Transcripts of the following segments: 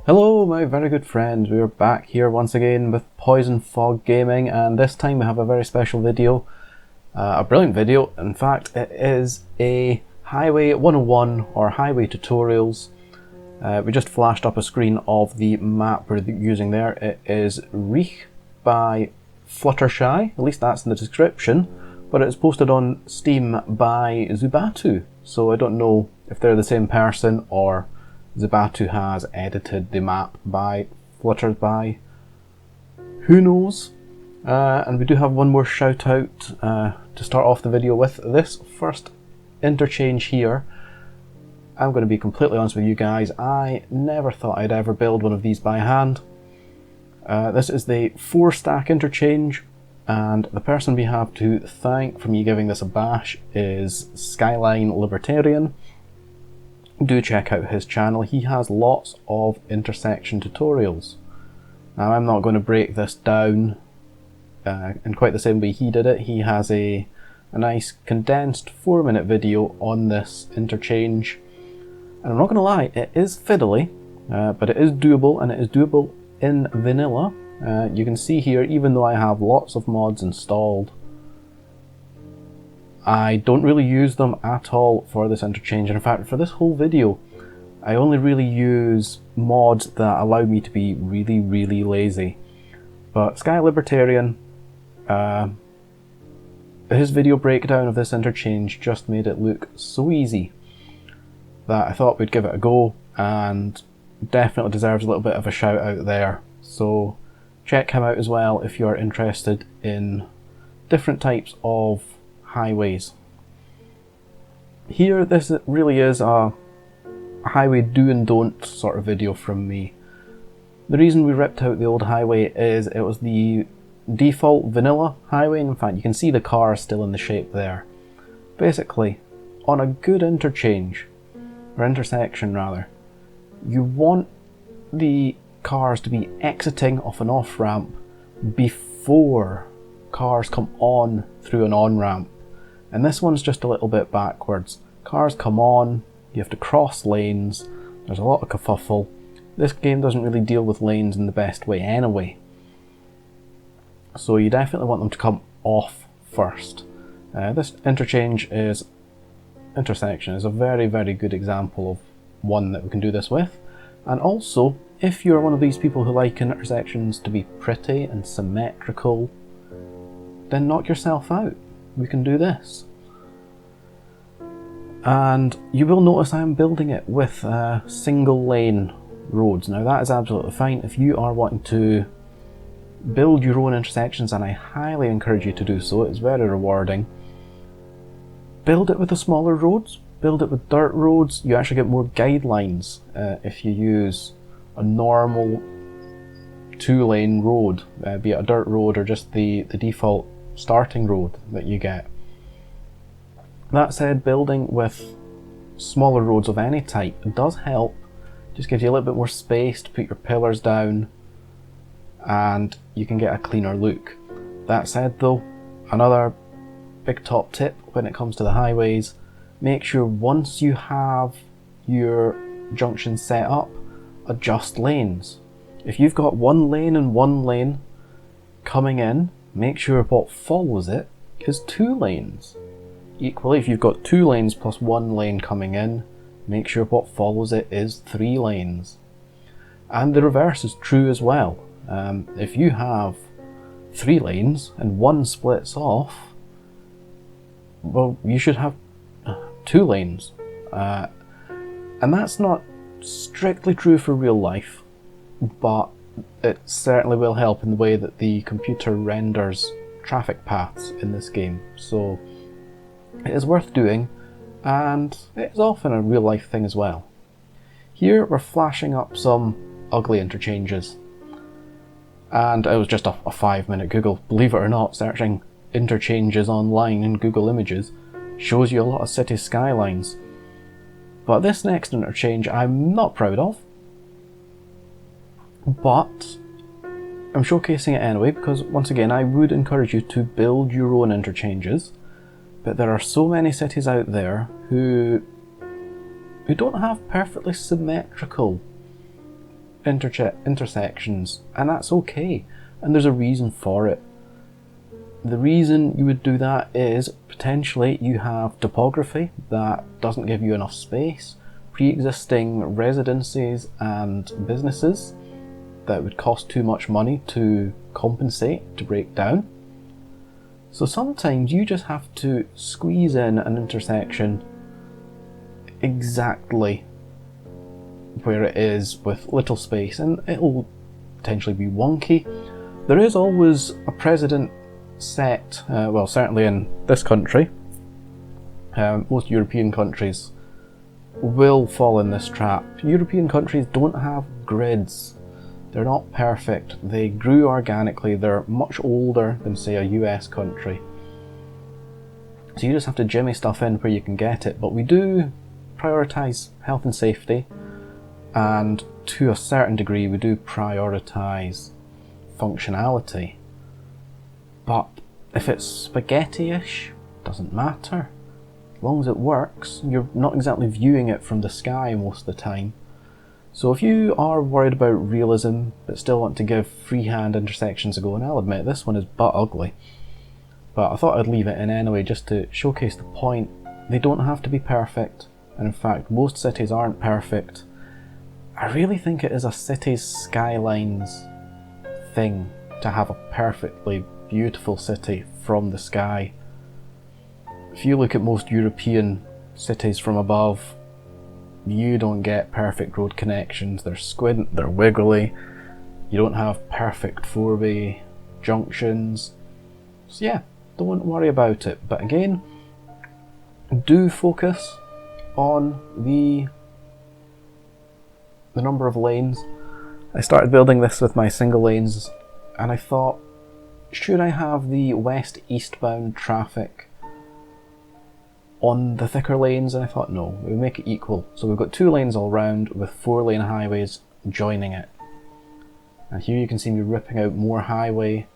Hello my very good friends, we are back here once again with Poison Fog Gaming, and this time we have a very special video, a brilliant video. In fact, it is a Highway 101 or Highway tutorials. We just flashed up a screen of the map we're using there. It is Reich by Fluttershy, at least that's in the description, but it's posted on Steam by Zubatu, so I don't know if they're the same person or Zubatu has edited the map by Fluttershy. Who knows? And we do have one more shout out to start off the video with. This first interchange here, I'm going to be completely honest with you guys, I never thought I'd ever build one of these by hand. This is the 4-stack interchange, and the person we have to thank for me giving this a bash is Skyline Libertarian. Do check out his channel, he has lots of intersection tutorials. Now I'm not going to break this down in quite the same way he did it. He has a nice condensed 4-minute video on this interchange, and I'm not going to lie, it is fiddly, but it is doable, and it is doable in vanilla. You can see here, even though I have lots of mods installed, I don't really use them at all for this interchange. In fact, for this whole video, I only really use mods that allow me to be really lazy. But Sky Libertarian, his video breakdown of this interchange just made it look so easy that I thought we'd give it a go, and definitely deserves a little bit of a shout out there. So check him out as well if you're interested in different types of highways. Here, this really is a highway do and don't sort of video from me. The reason we ripped out the old highway is it was the default vanilla highway. In fact, you can see the car still in the shape there. Basically, on a good interchange, or intersection rather, you want the cars to be exiting off an off-ramp before cars come on through an on-ramp. And this one's just a little bit backwards. Cars come on, you have to cross lanes, there's a lot of kerfuffle. This game doesn't really deal with lanes in the best way anyway. So you definitely want them to come off first. This intersection is a very good example of one that we can do this with. And also, if you're one of these people who like intersections to be pretty and symmetrical, then knock yourself out. We can do this. And you will notice I am building it with single lane roads. Now that is absolutely fine if you are wanting to build your own intersections, and I highly encourage you to do so. It's very rewarding. Build it with the smaller roads, build it with dirt roads. You actually get more guidelines if you use a normal 2-lane road, be it a dirt road or just the default starting road that you get. That said, building with smaller roads of any type does help. Just gives you a little bit more space to put your pillars down, and you can get a cleaner look. That said though, another big top tip when it comes to the highways, make sure once you have your junction set up, adjust lanes. If you've got 1 lane and 1 lane coming in, make sure what follows it is 2 lanes. Equally, if you've got 2 lanes plus 1 lane coming in, make sure what follows it is 3 lanes. And the reverse is true as well. If you have 3 lanes and 1 splits off, well, you should have 2 lanes. And that's not strictly true for real life, but it certainly will help in the way that the computer renders traffic paths in this game. So it is worth doing, and it is often a real life thing as well. Here we're flashing up some ugly interchanges, and it was just a 5-minute Google. Believe it or not, searching interchanges online in Google Images shows you a lot of city skylines. But this next interchange I'm not proud of, but I'm showcasing it anyway because, once again, I would encourage you to build your own interchanges, but there are so many cities out there who don't have perfectly symmetrical intersections, and that's okay, and there's a reason for it. The reason you would do that is potentially you have topography that doesn't give you enough space, pre-existing residences and businesses that would cost too much money to compensate, to break down. So sometimes you just have to squeeze in an intersection exactly where it is with little space, and it'll potentially be wonky. There is always a precedent set, well, certainly in this country. Most European countries will fall in this trap. European countries don't have grids. They're not perfect. They grew organically. They're much older than, say, a US country. So you just have to jimmy stuff in where you can get it. But we do prioritise health and safety, and to a certain degree we do prioritise functionality. But if it's spaghetti-ish, doesn't matter. As long as it works, you're not exactly viewing it from the sky most of the time. So if you are worried about realism but still want to give freehand intersections a go, and I'll admit this one is butt ugly, but I thought I'd leave it in anyway just to showcase the point. They don't have to be perfect, and in fact most cities aren't perfect. I really think it is a city's skylines thing to have a perfectly beautiful city from the sky. If you look at most European cities from above, you don't get perfect road connections. They're squint, they're wiggly, you don't have perfect four-way junctions. So yeah, don't worry about it. But again, do focus on the number of lanes. I started building this with my single lanes, and I thought, should I have the west-eastbound traffic on the thicker lanes? And I thought no, we make it equal. So we've got 2 lanes all round with 4-lane highways joining it. And here you can see me ripping out more highway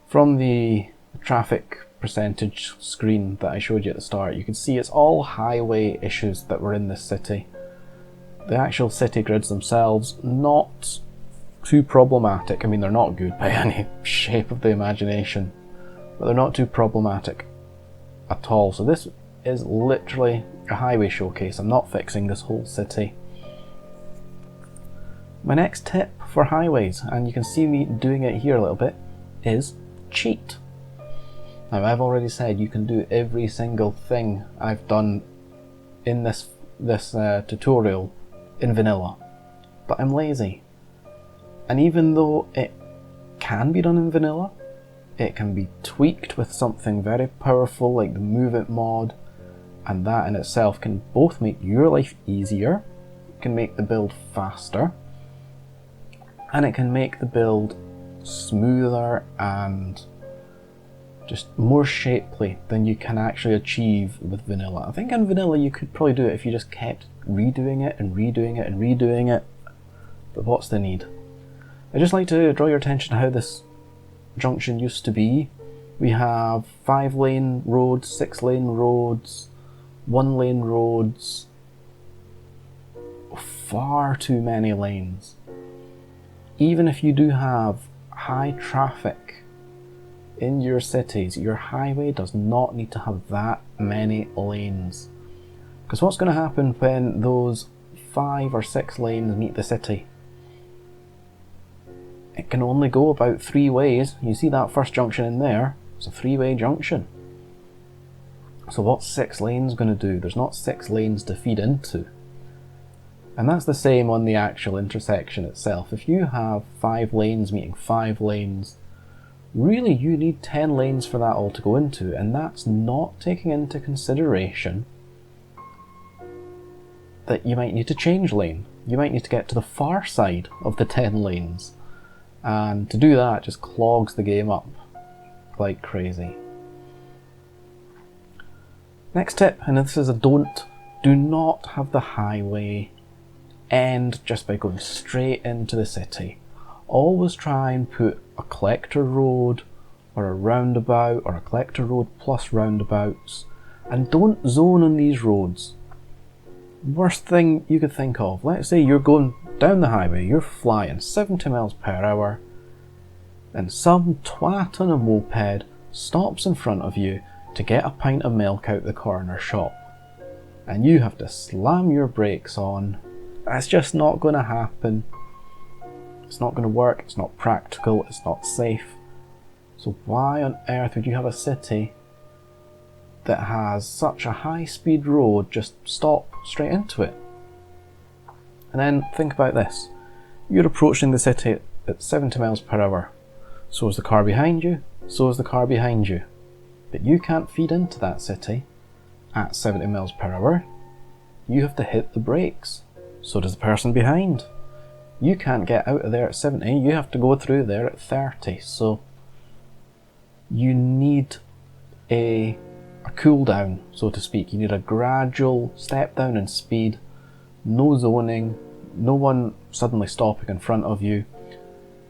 from the traffic percentage screen that I showed you at the start. You can see it's all highway issues that were in this city. The actual city grids themselves, not too problematic. I mean, they're not good by any shape of the imagination, but they're not too problematic at all. So this is literally a highway showcase. I'm not fixing this whole city. My next tip for highways, and you can see me doing it here a little bit, is cheat. Now I've already said you can do every single thing I've done in this tutorial in vanilla, but I'm lazy. And even though it can be done in vanilla, it can be tweaked with something very powerful like the Move It mod, and that in itself can both make your life easier, it can make the build faster, and it can make the build smoother and just more shapely than you can actually achieve with vanilla. I think in vanilla you could probably do it if you just kept redoing it and redoing it and redoing it, but what's the need? I'd just like to draw your attention to how this junction used to be. We have 5-lane roads, 6-lane roads, 1-lane roads, far too many lanes. Even if you do have high traffic in your cities, your highway does not need to have that many lanes. Because what's going to happen when those 5 or 6 lanes meet the city? It can only go about 3 ways. You see that first junction in there? It's a 3-way junction. So what's 6 lanes going to do? There's not 6 lanes to feed into. And that's the same on the actual intersection itself. If you have 5 lanes meeting 5 lanes, really you need 10 lanes for that all to go into, and that's not taking into consideration that you might need to change lane. You might need to get to the far side of the 10 lanes. And to do that just clogs the game up like crazy. Next tip, and this is a don't, do not have the highway end just by going straight into the city. Always try and put a collector road or a roundabout or a collector road plus roundabouts, and don't zone on these roads. Worst thing you could think of, let's say you're going down the highway, you're flying 70 miles per hour, and some twat on a moped stops in front of you to get a pint of milk out the corner shop. And you have to slam your brakes on. That's just not going to happen. It's not going to work, it's not practical, it's not safe. So why on earth would you have a city that has such a high speed road just stop straight into it? And then think about this. You're approaching the city at 70 miles per hour. So is the car behind you, so is the car behind you. But you can't feed into that city at 70 miles per hour. You have to hit the brakes. So does the person behind. You can't get out of there at 70, you have to go through there at 30. So you need a cool down, so to speak. You need a gradual step down in speed, no zoning, no one suddenly stopping in front of you.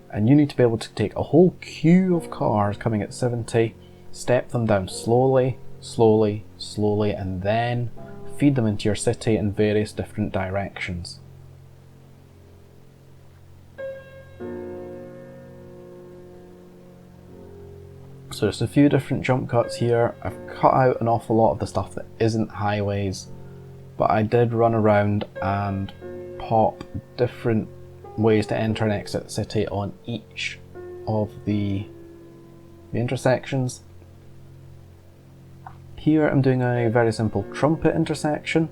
And you need to be able to take a whole queue of cars coming at 70, step them down slowly, slowly, slowly, and then feed them into your city in various different directions. So there's a few different jump cuts here. I've cut out an awful lot of the stuff that isn't highways, but I did run around and pop different ways to enter and exit the city on each of the intersections. Here I'm doing a very simple trumpet intersection.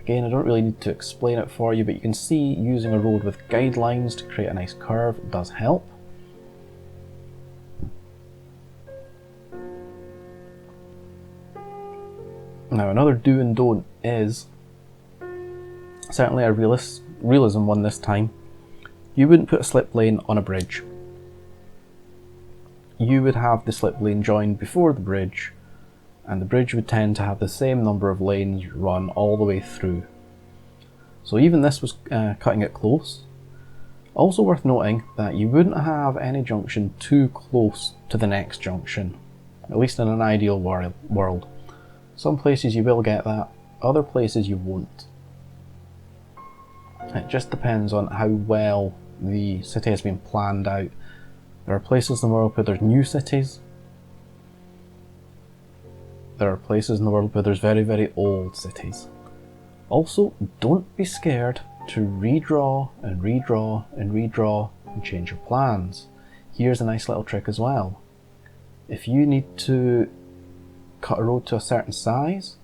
Again, I don't really need to explain it for you, but you can see using a road with guidelines to create a nice curve does help. Now another do and don't is certainly a realism one this time. You wouldn't put a slip lane on a bridge. You would have the slip lane joined before the bridge, and the bridge would tend to have the same number of lanes run all the way through. So even this was cutting it close. Also worth noting that you wouldn't have any junction too close to the next junction, at least in an ideal world. Some places you will get that, other places you won't. It just depends on how well the city has been planned out. There are places in the world where there's new cities. There are places in the world where there's very, very old cities. Also, don't be scared to redraw and redraw and redraw and change your plans. Here's a nice little trick as well. If you need to cut a road to a certain size,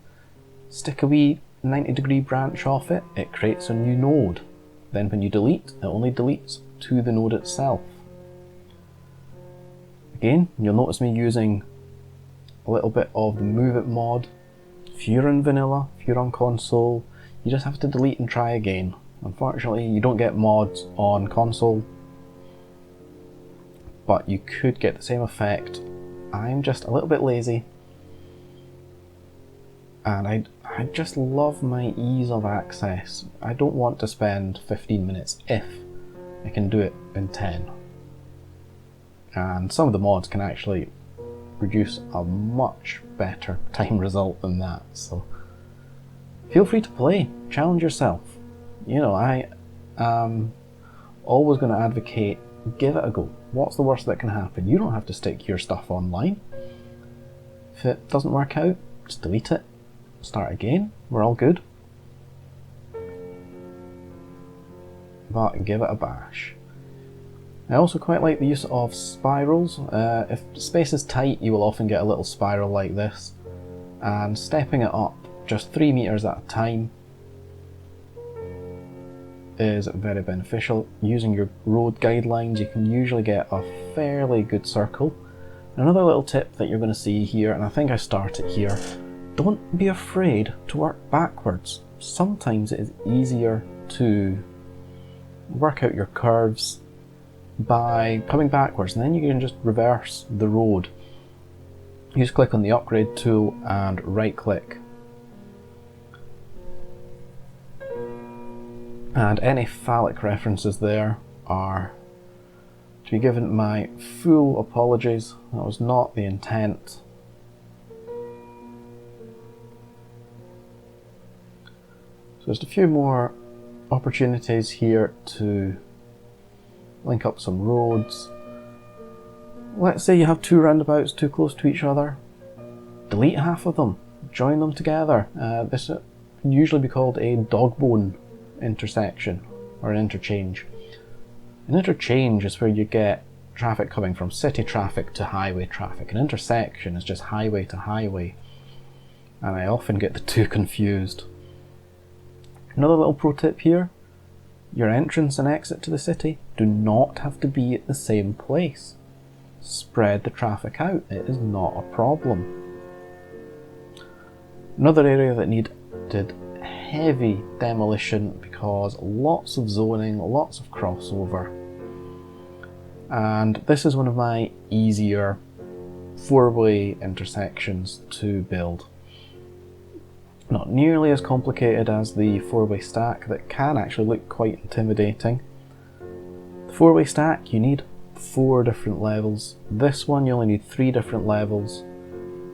stick a wee 90-degree branch off it, it creates a new node. Then when you delete, it only deletes to the node itself. Again, you'll notice me using a little bit of the Move It mod. If you're in vanilla, if you're on console, you just have to delete and try again. Unfortunately, you don't get mods on console, but you could get the same effect. I'm just a little bit lazy, and I just love my ease of access. I don't want to spend 15 minutes if I can do it in 10. And some of the mods can actually produce a much better time result than that, so feel free to play, challenge yourself. You know, I am always going to advocate, give it a go. What's the worst that can happen? You don't have to stick your stuff online. If it doesn't work out, just delete it. Start again, we're all good. But give it a bash. I also quite like the use of spirals. If space is tight, you will often get a little spiral like this, and stepping it up just 3 meters at a time is very beneficial. Using your road guidelines, you can usually get a fairly good circle. Another little tip that you're going to see here, and I think I started here, don't be afraid to work backwards. Sometimes it is easier to work out your curves by coming backwards, and then you can just reverse the road. You just click on the upgrade tool and right click. And any phallic references there are to be given my full apologies. That was not the intent. So just a few more opportunities here to link up some roads. Let's say you have two roundabouts too close to each other. Delete half of them, join them together. This can usually be called a dog bone intersection or an interchange. An interchange is where you get traffic coming from city traffic to highway traffic. An intersection is just highway to highway, and I often get the two confused. Another little pro tip here, your entrance and exit to the city do not have to be at the same place. Spread the traffic out, it is not a problem. Another area that needed heavy demolition because lots of zoning, lots of crossover. And this is one of my easier four-way intersections to build. Not nearly as complicated as the four-way stack that can actually look quite intimidating. The four-way stack, you need 4 different levels. This one you only need 3 different levels.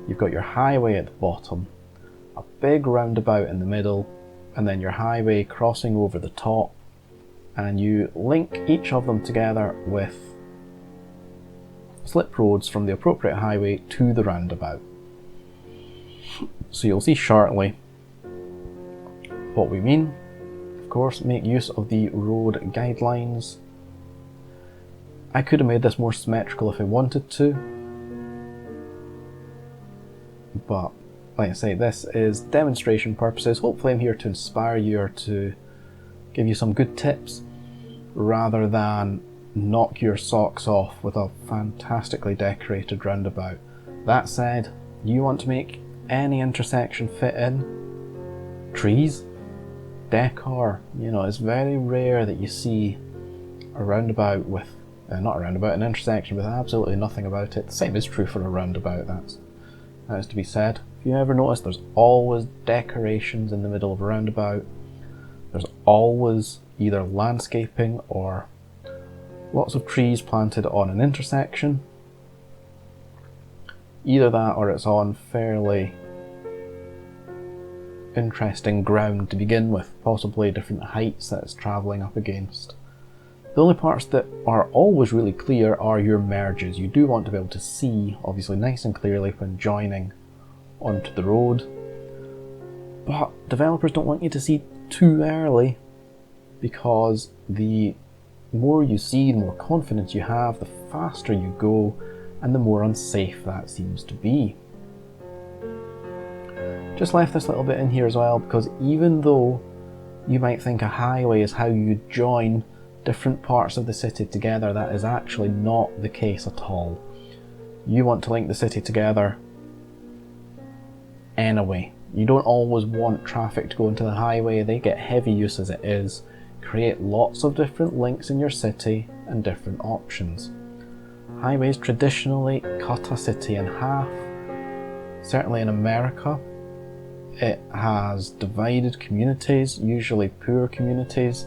You've got your highway at the bottom, a big roundabout in the middle, and then your highway crossing over the top, and you link each of them together with slip roads from the appropriate highway to the roundabout. So you'll see shortly what we mean. Of course, make use of the road guidelines. I could have made this more symmetrical if I wanted to, but like I say, this is demonstration purposes. Hopefully I'm here to inspire you or to give you some good tips rather than knock your socks off with a fantastically decorated roundabout. That said, you want to make any intersection fit in, trees, decor, it's very rare that you see a roundabout with, not a roundabout, an intersection with absolutely nothing about it. The same is true for a roundabout, that is to be said. If you ever notice, there's always decorations in the middle of a roundabout. There's always either landscaping or lots of trees planted on an intersection. Either that or it's on fairly interesting ground to begin with, possibly different heights that it's travelling up against. The only parts that are always really clear are your merges. You do want to be able to see, obviously, nice and clearly when joining onto the road. But developers don't want you to see too early, because the more you see, the more confidence you have, the faster you go, and the more unsafe that seems to be. Just left this little bit in here as well, because even though you might think a highway is how you join different parts of the city together, that is actually not the case at all. You want to link the city together anyway. You don't always want traffic to go into the highway, they get heavy use as it is. Create lots of different links in your city and different options. Highways traditionally cut a city in half. Certainly in America, it has divided communities, usually poor communities.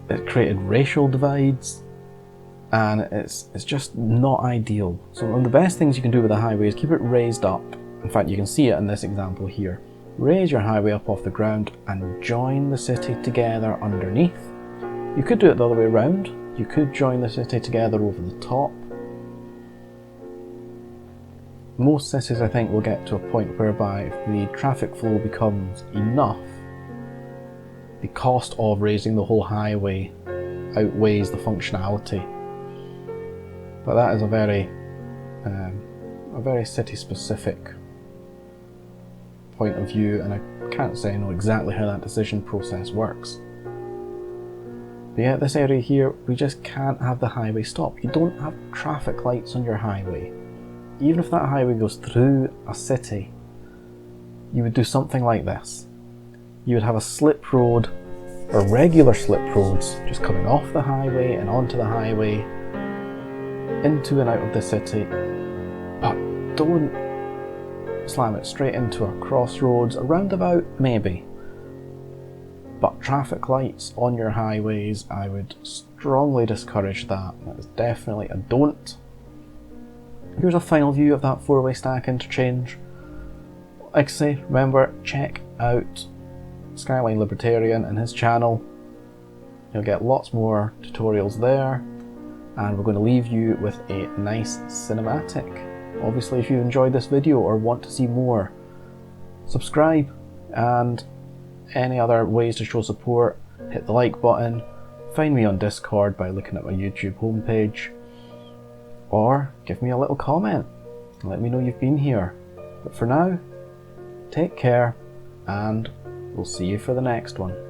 It created racial divides, and it's just not ideal. So one of the best things you can do with a highway is keep it raised up. In fact, you can see it in this example here. Raise your highway up off the ground and join the city together underneath. You could do it the other way around. You could join the city together over the top. Most cities, I think, will get to a point whereby if the traffic flow becomes enough, the cost of raising the whole highway outweighs the functionality. But that is a very city-specific point of view, and I can't say I know exactly how that decision process works. But yeah, this area here, we just can't have the highway stop. You don't have traffic lights on your highway. Even if that highway goes through a city, you would do something like this. You would have a slip road, or regular slip roads, just coming off the highway and onto the highway, into and out of the city. But don't slam it straight into a crossroads, a roundabout, maybe. But traffic lights on your highways, I would strongly discourage that. That is definitely a don't. Here's a final view of that four-way stack interchange. Like I say, remember, check out Skyline Libertarian and his channel. You'll get lots more tutorials there, and we're going to leave you with a nice cinematic. Obviously, if you enjoyed this video or want to see more, subscribe, and any other ways to show support, hit the like button, find me on Discord by looking at my YouTube homepage, or give me a little comment and let me know you've been here. But for now, take care, and we'll see you for the next one.